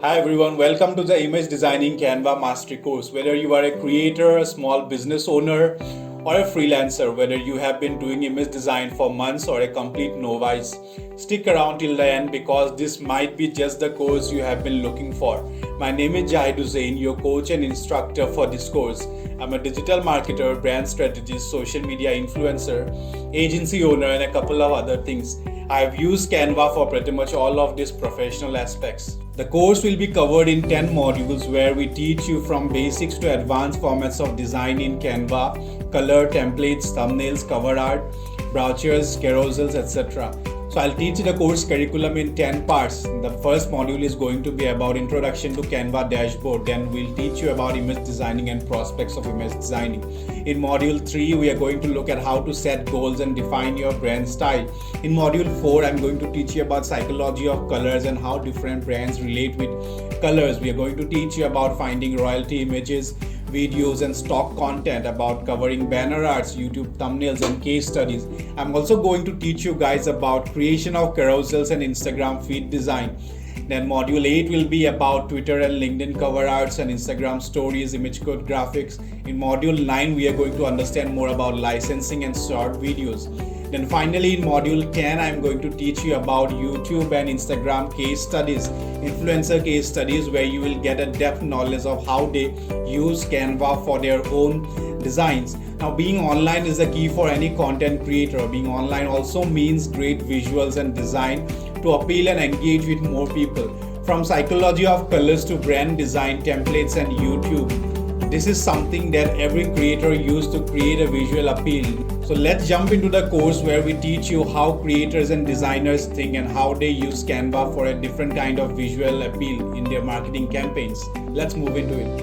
Hi everyone, welcome to the Image Designing Canva Mastery course. Whether you are a creator, a small business owner, or a freelancer, whether you have been doing image design for months or a complete novice, stick around till the end because this might be just the course you have been looking for. My name is Jahiduzain, your coach and instructor for this course. I'm a digital marketer, brand strategist, social media influencer, agency owner, and a couple of other things. I've used Canva for pretty much all of these professional aspects. The course will be covered in 10 modules where we teach you from basics to advanced formats of design in Canva, color, templates, thumbnails, cover art, brochures, carousels, etc. So I'll teach the course curriculum in 10 parts. The first module is going to be about introduction to Canva dashboard. Then we'll teach you about image designing and prospects of image designing. In module 3, we are going to look at how to set goals and define your brand style. In module 4, I'm going to teach you about psychology of colors and how different brands relate with colors. We are going to teach you about finding royalty images, videos and stock content, about covering banner arts, YouTube thumbnails and case studies. I'm also going to teach you guys about creation of carousels and Instagram feed design. Then module 8 will be about Twitter and LinkedIn cover arts and Instagram stories, image code graphics. In module 9 we are going to understand more about licensing and short videos. Then finally in module 10 I'm going to teach you about YouTube and Instagram case studies, influencer case studies, where you will get a depth knowledge of how they use Canva for their own designs. Now being online is the key for any content creator. Being online also means great visuals and design to appeal and engage with more people. From psychology of colors to brand design, templates and YouTube. This is something that every creator uses to create a visual appeal. So let's jump into the course where we teach you how creators and designers think and how they use Canva for a different kind of visual appeal in their marketing campaigns. Let's move into it.